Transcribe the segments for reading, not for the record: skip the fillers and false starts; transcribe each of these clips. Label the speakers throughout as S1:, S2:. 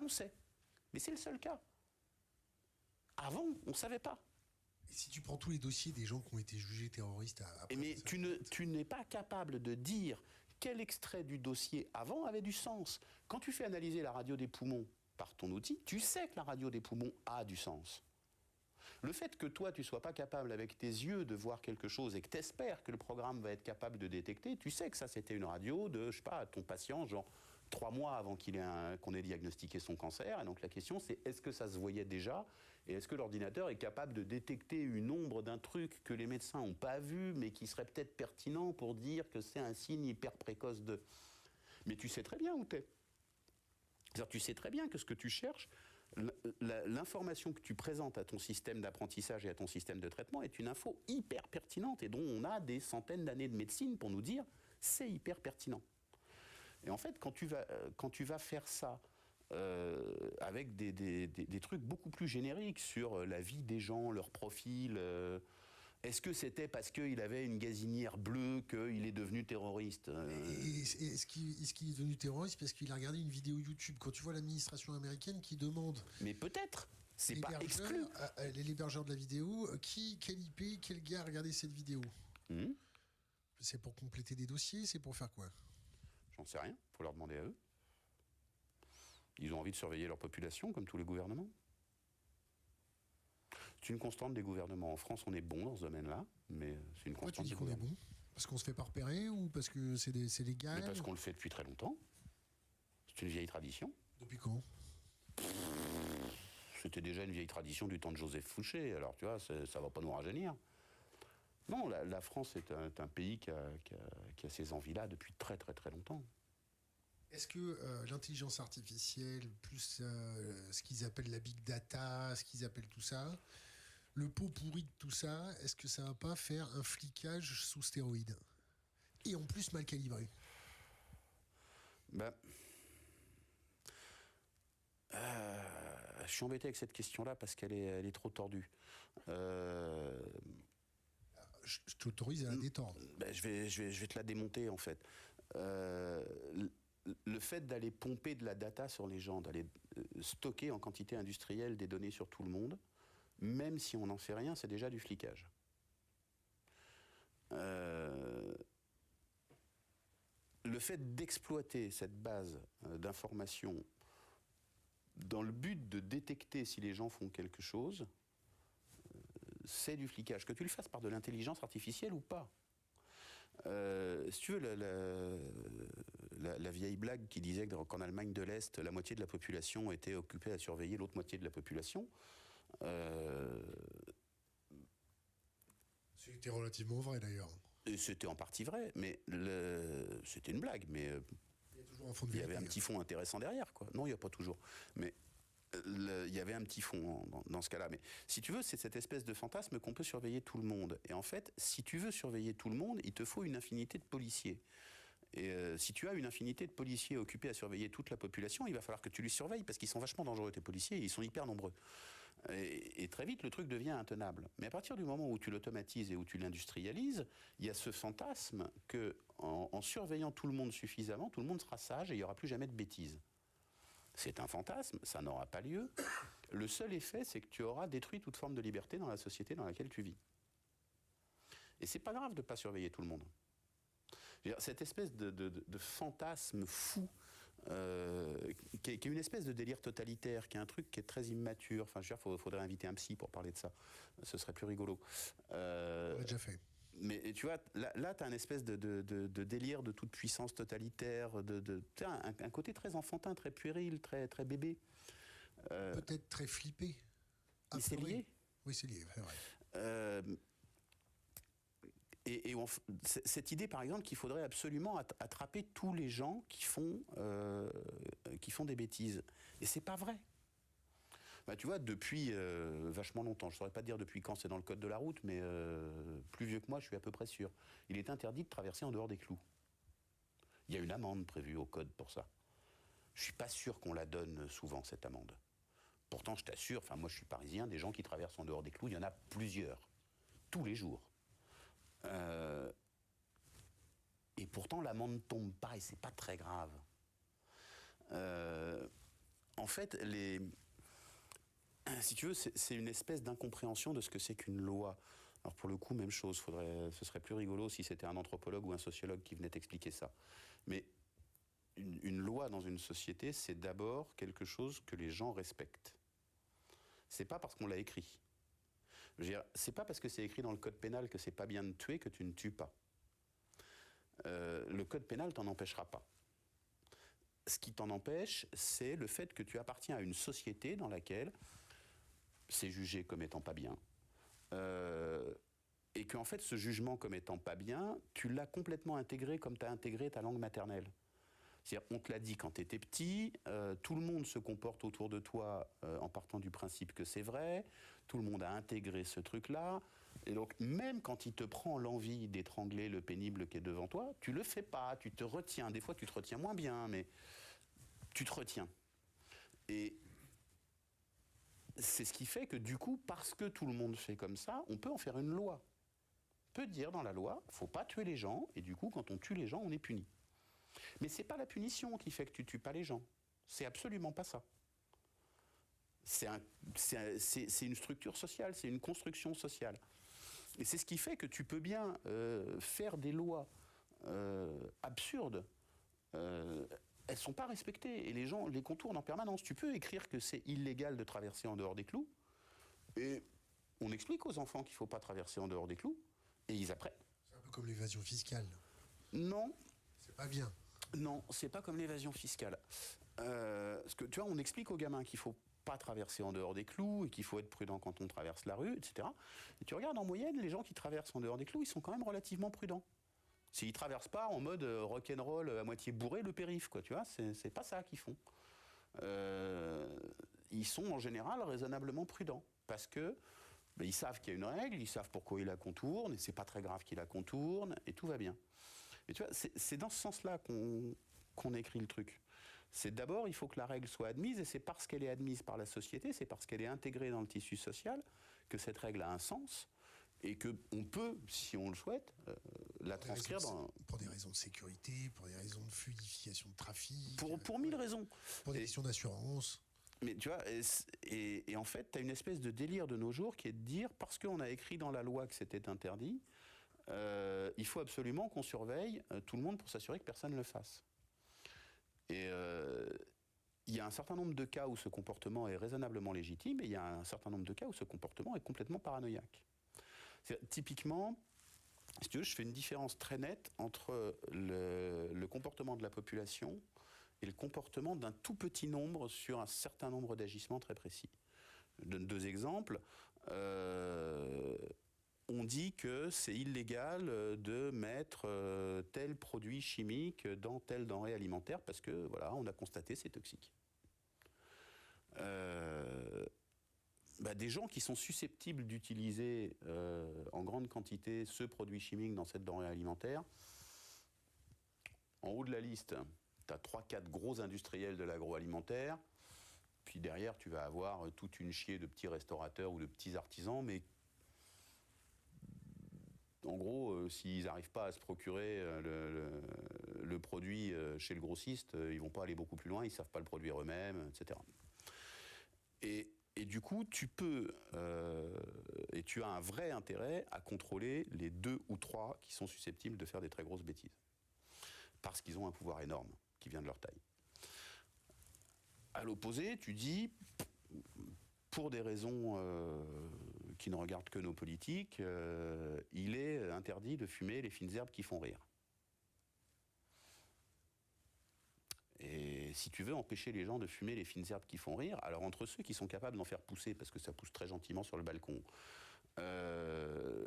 S1: on sait. Mais c'est le seul cas. Avant, on ne savait pas.
S2: Et si tu prends tous les dossiers des gens qui ont été jugés terroristes après...
S1: Mais tu n'es pas capable de dire quel extrait du dossier avant avait du sens. Quand tu fais analyser la radio des poumons par ton outil, tu sais que la radio des poumons a du sens. Le fait que toi, tu ne sois pas capable avec tes yeux de voir quelque chose et que tu espères que le programme va être capable de détecter, tu sais que ça, c'était une radio de, je sais pas, ton patient, genre 3 mois avant qu'on ait diagnostiqué son cancer. Et donc la question, c'est est-ce que ça se voyait déjà? Et est-ce que l'ordinateur est capable de détecter une ombre d'un truc que les médecins n'ont pas vu, mais qui serait peut-être pertinent pour dire que c'est un signe hyper précoce de... Mais tu sais très bien où t'es. C'est-à-dire, tu sais très bien que ce que tu cherches, l'information que tu présentes à ton système d'apprentissage et à ton système de traitement est une info hyper pertinente et dont on a des centaines d'années de médecine pour nous dire c'est hyper pertinent. Et en fait, quand tu vas faire ça avec des trucs beaucoup plus génériques sur la vie des gens, leur profil, est-ce que c'était parce qu'il avait une gazinière bleue qu'il est devenu terroriste
S2: Est-ce qu'il est devenu terroriste parce qu'il a regardé une vidéo YouTube? Quand tu vois l'administration américaine qui demande...
S1: Mais peut-être, c'est pas exclu.
S2: L'hébergeur de la vidéo, quel IP, quel gars a regardé cette vidéo? C'est pour compléter des dossiers, c'est pour faire quoi?
S1: J'en sais rien, faut leur demander à eux. Ils ont envie de surveiller leur population, comme tous les gouvernements. C'est une constante des gouvernements. En France, on est bon dans ce domaine-là, mais c'est une constante.
S2: Pourquoi tu dis qu'on est bon? Parce qu'on se fait pas repérer ou parce que c'est légal?
S1: Mais parce qu'on le fait depuis très longtemps. C'est une vieille tradition.
S2: Depuis quand?
S1: C'était déjà une vieille tradition du temps de Joseph Fouché. Alors, tu vois, ça va pas nous rajeunir. Non, la France est un pays qui a ces envies-là depuis très très très longtemps.
S2: Est-ce que l'intelligence artificielle, plus ce qu'ils appellent la big data, ce qu'ils appellent tout ça, le pot pourri de tout ça, est-ce que ça va pas faire un flicage sous stéroïdes? Et en plus mal calibré?
S1: Je suis embêté avec cette question-là parce qu'elle est trop tordue.
S2: Je t'autorise à la détendre.
S1: Je vais te la démonter, en fait. Le fait d'aller pomper de la data sur les gens, d'aller stocker en quantité industrielle des données sur tout le monde, même si on n'en fait rien, c'est déjà du flicage. Le fait d'exploiter cette base d'informations dans le but de détecter si les gens font quelque chose, c'est du flicage. Que tu le fasses par de l'intelligence artificielle ou pas. Si tu veux, la vieille blague qui disait qu'en Allemagne de l'Est, la moitié de la population était occupée à surveiller l'autre moitié de la population.
S2: C'était relativement vrai d'ailleurs.
S1: Et c'était en partie vrai, mais c'était une blague. Mais
S2: il y a toujours un fond de
S1: vérité. Il y avait un petit fond intéressant derrière, quoi. Non, il n'y a pas toujours. Mais il y avait un petit fond dans ce cas-là. Mais si tu veux, c'est cette espèce de fantasme qu'on peut surveiller tout le monde. Et en fait, si tu veux surveiller tout le monde, il te faut une infinité de policiers. Et si tu as une infinité de policiers occupés à surveiller toute la population, il va falloir que tu les surveilles parce qu'ils sont vachement dangereux, tes policiers, et ils sont hyper nombreux. Et très vite, le truc devient intenable. Mais à partir du moment où tu l'automatises et où tu l'industrialises, il y a ce fantasme que, en surveillant tout le monde suffisamment, tout le monde sera sage et il n'y aura plus jamais de bêtises. C'est un fantasme, ça n'aura pas lieu. Le seul effet, c'est que tu auras détruit toute forme de liberté dans la société dans laquelle tu vis. Et c'est pas grave de ne pas surveiller tout le monde. Cette espèce de fantasme fou, qui est une espèce de délire totalitaire, qui est un truc qui est très immature. Enfin, je veux dire, faudrait inviter un psy pour parler de ça. Ce serait plus rigolo.
S2: On l'a déjà fait.
S1: Mais tu vois, là tu as une espèce de délire de toute puissance totalitaire, un côté très enfantin, très puéril, très bébé.
S2: Peut-être très flippé.
S1: C'est lié.
S2: Oui, c'est lié, c'est vrai.
S1: Et cette idée, par exemple, qu'il faudrait absolument attraper tous les gens qui font des bêtises. Et c'est pas vrai. Tu vois, depuis vachement longtemps, je ne saurais pas te dire depuis quand c'est dans le code de la route, mais plus vieux que moi, je suis à peu près sûr. Il est interdit de traverser en dehors des clous. Il y a une amende prévue au code pour ça. Je ne suis pas sûr qu'on la donne souvent, cette amende. Pourtant, je t'assure, moi je suis parisien, des gens qui traversent en dehors des clous, il y en a plusieurs. Tous les jours. Et pourtant, l'amende ne tombe pas et c'est pas très grave. En fait, si tu veux, c'est une espèce d'incompréhension de ce que c'est qu'une loi. Alors pour le coup, même chose, ce serait plus rigolo si c'était un anthropologue ou un sociologue qui venait t'expliquer ça. Mais une loi dans une société, c'est d'abord quelque chose que les gens respectent. C'est pas parce qu'on l'a écrit. Je veux dire, c'est pas parce que c'est écrit dans le code pénal que c'est pas bien de tuer que tu ne tues pas. Le code pénal t'en empêchera pas. Ce qui t'en empêche, c'est le fait que tu appartiens à une société dans laquelle c'est jugé comme étant pas bien. Et qu'en fait, ce jugement comme étant pas bien, tu l'as complètement intégré comme tu as intégré ta langue maternelle. C'est-à-dire, on te l'a dit quand tu étais petit, tout le monde se comporte autour de toi en partant du principe que c'est vrai, tout le monde a intégré ce truc-là, et donc même quand il te prend l'envie d'étrangler le pénible qui est devant toi, tu le fais pas, tu te retiens. Des fois, tu te retiens moins bien, mais tu te retiens. Et c'est ce qui fait que du coup, parce que tout le monde fait comme ça, on peut en faire une loi. On peut dire dans la loi, il ne faut pas tuer les gens, et du coup, quand on tue les gens, on est puni. Mais ce n'est pas la punition qui fait que tu ne tues pas les gens. C'est absolument pas ça. C'est une structure sociale, c'est une construction sociale. Et c'est ce qui fait que tu peux bien faire des lois absurdes. Elles ne sont pas respectées et les gens les contournent en permanence. Tu peux écrire que c'est illégal de traverser en dehors des clous et on explique aux enfants qu'il ne faut pas traverser en dehors des clous et ils apprennent.
S2: C'est un peu comme l'évasion fiscale.
S1: Non.
S2: C'est pas bien.
S1: Non, c'est pas comme l'évasion fiscale. Parce que tu vois, on explique aux gamins qu'il faut pas traverser en dehors des clous et qu'il faut être prudent quand on traverse la rue, etc. Et tu regardes en moyenne, les gens qui traversent en dehors des clous, ils sont quand même relativement prudents. S'ils traversent pas en mode rock'n'roll à moitié bourré le périph', quoi, tu vois, c'est pas ça qu'ils font. Ils sont en général raisonnablement prudents parce que ils savent qu'il y a une règle, ils savent pourquoi ils la contournent et c'est pas très grave qu'ils la contournent et tout va bien. Et tu vois, c'est dans ce sens-là qu'on écrit le truc. C'est d'abord, il faut que la règle soit admise, et c'est parce qu'elle est admise par la société, c'est parce qu'elle est intégrée dans le tissu social, que cette règle a un sens, et qu'on peut, si on le souhaite, la transcrire
S2: pour des raisons de sécurité, pour des raisons de fluidification de trafic.
S1: Pour mille raisons.
S2: Pour des questions d'assurance.
S1: Mais tu vois, et en fait, tu as une espèce de délire de nos jours qui est de dire, parce qu'on a écrit dans la loi que c'était interdit, il faut absolument qu'on surveille tout le monde pour s'assurer que personne ne le fasse. Et il y a un certain nombre de cas où ce comportement est raisonnablement légitime et il y a un certain nombre de cas où ce comportement est complètement paranoïaque. Typiquement, si tu veux, je fais une différence très nette entre le comportement de la population et le comportement d'un tout petit nombre sur un certain nombre d'agissements très précis. Je donne deux exemples. On dit que c'est illégal de mettre tel produit chimique dans telle denrée alimentaire parce que, voilà, on a constaté c'est toxique. Des gens qui sont susceptibles d'utiliser en grande quantité ce produit chimique dans cette denrée alimentaire, en haut de la liste, tu as 3-4 gros industriels de l'agroalimentaire, puis derrière tu vas avoir toute une chier de petits restaurateurs ou de petits artisans, mais en gros, s'ils n'arrivent pas à se procurer le produit chez le grossiste, ils ne vont pas aller beaucoup plus loin, ils ne savent pas le produire eux-mêmes, etc. Et du coup, tu peux, et tu as un vrai intérêt à contrôler les 2 ou 3 qui sont susceptibles de faire des très grosses bêtises. Parce qu'ils ont un pouvoir énorme qui vient de leur taille. À l'opposé, tu dis, pour des raisons qui ne regardent que nos politiques, il est interdit de fumer les fines herbes qui font rire. Et si tu veux empêcher les gens de fumer les fines herbes qui font rire, alors entre ceux qui sont capables d'en faire pousser, parce que ça pousse très gentiment sur le balcon,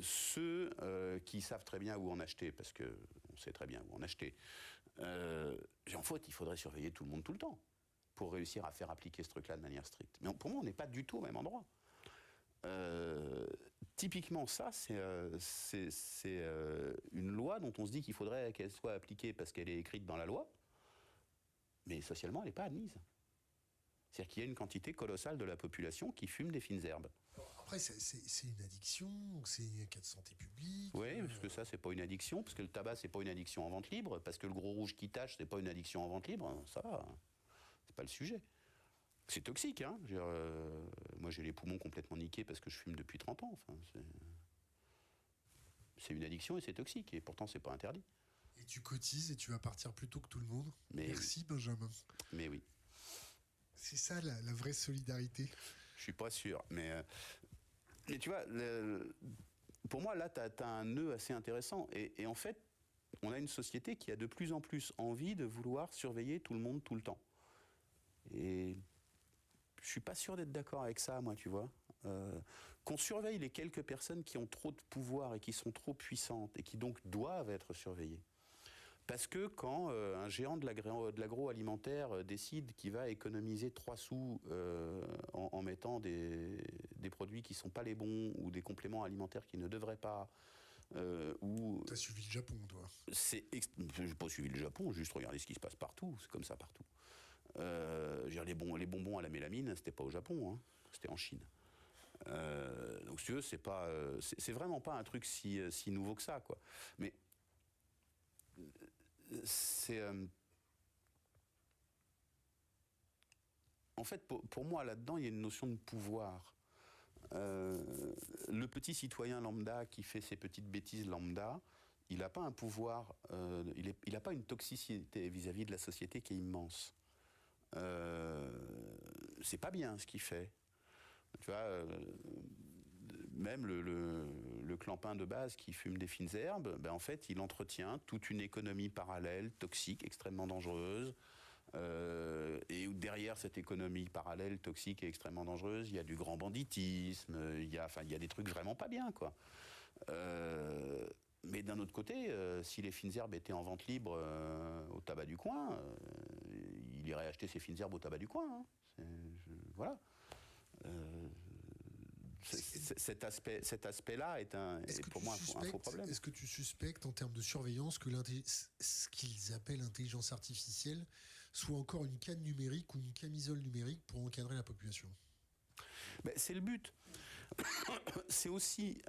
S1: ceux qui savent très bien où en acheter, parce qu'on sait très bien où en acheter, en fait, il faudrait surveiller tout le monde tout le temps pour réussir à faire appliquer ce truc-là de manière stricte. Mais pour moi, on n'est pas du tout au même endroit. Typiquement, ça, c'est une loi dont on se dit qu'il faudrait qu'elle soit appliquée parce qu'elle est écrite dans la loi, mais socialement, elle n'est pas admise. C'est-à-dire qu'il y a une quantité colossale de la population qui fume des fines herbes.
S2: Après, c'est une addiction, c'est un cas de santé publique.
S1: Oui, parce que ça, c'est pas une addiction, parce que le tabac, c'est pas une addiction en vente libre, parce que le gros rouge qui tâche, c'est pas une addiction en vente libre, ça, c'est pas le sujet. C'est toxique, hein. Moi, j'ai les poumons complètement niqués parce que je fume depuis 30 ans. Enfin, c'est une addiction et c'est toxique. Et pourtant, c'est pas interdit.
S2: Et tu cotises et tu vas partir plus tôt que tout le monde.
S1: Mais
S2: Merci,
S1: oui.
S2: Benjamin.
S1: Mais oui.
S2: C'est ça, la vraie solidarité.
S1: Je suis pas sûr. Mais tu vois, pour moi, là, tu as un nœud assez intéressant. Et en fait, on a une société qui a de plus en plus envie de vouloir surveiller tout le monde tout le temps. Et je suis pas sûr d'être d'accord avec ça, moi, tu vois. Qu'on surveille les quelques personnes qui ont trop de pouvoir et qui sont trop puissantes et qui donc doivent être surveillées. Parce que quand un géant de l'agroalimentaire décide qu'il va économiser 3 sous en mettant des produits qui ne sont pas les bons ou des compléments alimentaires qui ne devraient pas,
S2: T'as suivi le Japon, toi.
S1: Je n'ai pas suivi le Japon, juste regarder ce qui se passe partout, c'est comme ça partout. Les bonbons à la mélamine, c'était pas au Japon, hein, c'était en Chine. Donc si tu veux, c'est vraiment pas un truc si nouveau que ça, quoi. Mais c'est en fait pour moi là-dedans il y a une notion de pouvoir. Le petit citoyen lambda qui fait ses petites bêtises lambda, il n'a pas un pouvoir, il n'a pas une toxicité vis-à-vis de la société qui est immense. C'est pas bien ce qu'il fait. Tu vois, même le clampin de base qui fume des fines herbes, ben en fait, il entretient toute une économie parallèle, toxique, extrêmement dangereuse. Et derrière cette économie parallèle, toxique et extrêmement dangereuse, il y a du grand banditisme, il y a des trucs vraiment pas bien, quoi. Mais d'un autre côté, si les fines herbes étaient en vente libre au tabac du coin, il irait acheter ses fines herbes au tabac du coin. Hein. Voilà. Cet aspect-là est pour moi un faux problème.
S2: Est-ce que tu suspectes, en termes de surveillance, que ce qu'ils appellent l'intelligence artificielle soit encore une canne numérique ou une camisole numérique pour encadrer la population ?
S1: Ben, c'est le but. C'est aussi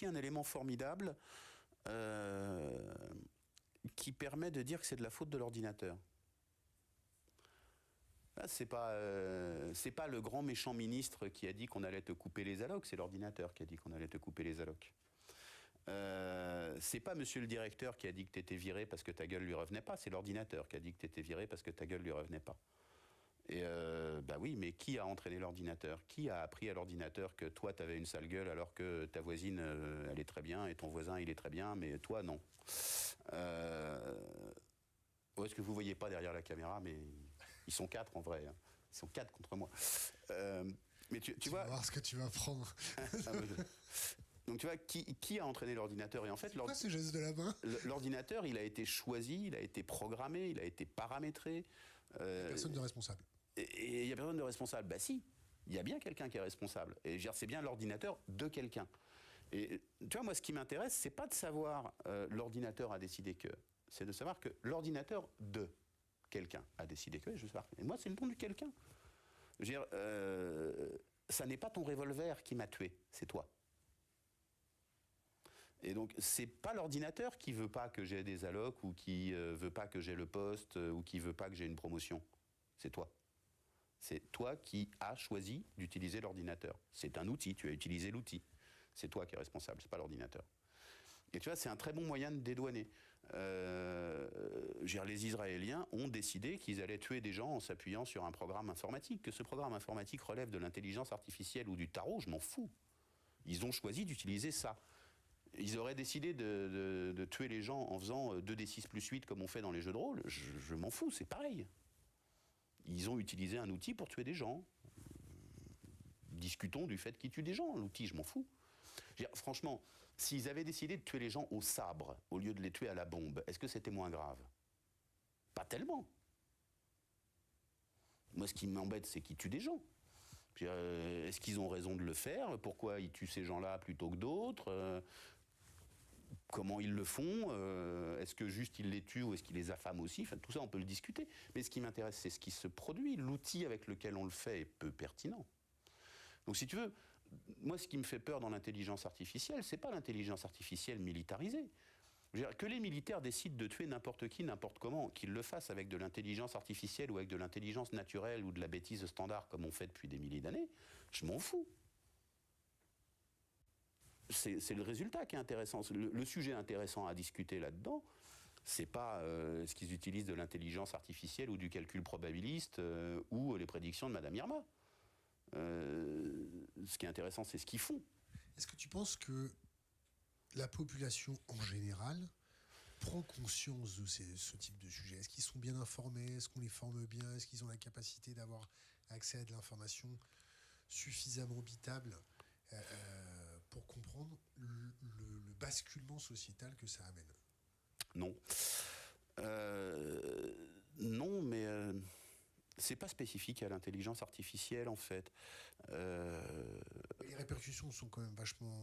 S1: un élément formidable qui permet de dire que c'est de la faute de l'ordinateur. C'est pas le grand méchant ministre qui a dit qu'on allait te couper les allocs, c'est l'ordinateur qui a dit qu'on allait te couper les allocs. C'est pas monsieur le directeur qui a dit que tu étais viré parce que ta gueule lui revenait pas, c'est l'ordinateur qui a dit que tu étais viré parce que ta gueule lui revenait pas. Et oui, mais qui a entraîné l'ordinateur ? Qui a appris à l'ordinateur que toi tu avais une sale gueule alors que ta voisine elle est très bien et ton voisin il est très bien, mais toi non. Est-ce que vous voyez pas derrière la caméra, mais ils sont 4 en vrai. Hein. Ils sont 4 contre moi. Mais tu vois.
S2: Tu vas voir ce que tu vas prendre.
S1: Donc tu vois, qui a entraîné l'ordinateur ? Et en fait,
S2: c'est quoi ce geste de la main ?
S1: L'ordinateur, il a été choisi, il a été programmé, il a été paramétré.
S2: Personne de responsable.
S1: Et il n'y a personne de responsable. Bah si, il y a bien quelqu'un qui est responsable. Et c'est bien l'ordinateur de quelqu'un. Et tu vois, moi, ce qui m'intéresse, c'est pas de savoir l'ordinateur a décidé que. C'est de savoir que l'ordinateur de quelqu'un a décidé que. Et moi, c'est le nom du quelqu'un. Je veux dire, ça n'est pas ton revolver qui m'a tué, c'est toi. Et donc, c'est pas l'ordinateur qui veut pas que j'ai des allocs ou qui veut pas que j'ai le poste ou qui veut pas que j'ai une promotion. C'est toi. C'est toi qui as choisi d'utiliser l'ordinateur. C'est un outil, tu as utilisé l'outil. C'est toi qui es responsable, c'est pas l'ordinateur. Et tu vois, c'est un très bon moyen de dédouaner. Les Israéliens ont décidé qu'ils allaient tuer des gens en s'appuyant sur un programme informatique. Que ce programme informatique relève de l'intelligence artificielle ou du tarot, je m'en fous. Ils ont choisi d'utiliser ça. Ils auraient décidé de tuer les gens en faisant 2d6 plus 8 comme on fait dans les jeux de rôle. Je m'en fous, c'est pareil. Ils ont utilisé un outil pour tuer des gens. Discutons du fait qu'ils tuent des gens. L'outil, je m'en fous. Franchement, s'ils avaient décidé de tuer les gens au sabre au lieu de les tuer à la bombe, est-ce que c'était moins grave ? Pas tellement. Moi, ce qui m'embête, c'est qu'ils tuent des gens. Est-ce qu'ils ont raison de le faire ? Pourquoi ils tuent ces gens-là plutôt que d'autres ? Comment ils le font ? Est-ce que juste ils les tuent ou est-ce qu'ils les affament aussi ? Enfin, tout ça, on peut le discuter. Mais ce qui m'intéresse, c'est ce qui se produit. L'outil avec lequel on le fait est peu pertinent. Donc, si tu veux, moi, ce qui me fait peur dans l'intelligence artificielle, c'est pas l'intelligence artificielle militarisée. Je veux dire, que les militaires décident de tuer n'importe qui, n'importe comment, qu'ils le fassent avec de l'intelligence artificielle ou avec de l'intelligence naturelle ou de la bêtise standard comme on fait depuis des milliers d'années, je m'en fous. C'est le résultat qui est intéressant. Le sujet intéressant à discuter là-dedans, c'est pas ce qu'ils utilisent de l'intelligence artificielle ou du calcul probabiliste ou les prédictions de Madame Irma. Ce qui est intéressant, c'est ce qu'ils font.
S2: Est-ce que tu penses que la population en général prend conscience de ce type de sujet? Est-ce qu'ils sont bien informés? Est-ce qu'on les forme bien? Est-ce qu'ils ont la capacité d'avoir accès à de l'information suffisamment bitable pour comprendre le basculement sociétal que ça amène?
S1: Non. Non, mais c'est pas spécifique à l'intelligence artificielle en fait.
S2: Les répercussions sont quand même vachement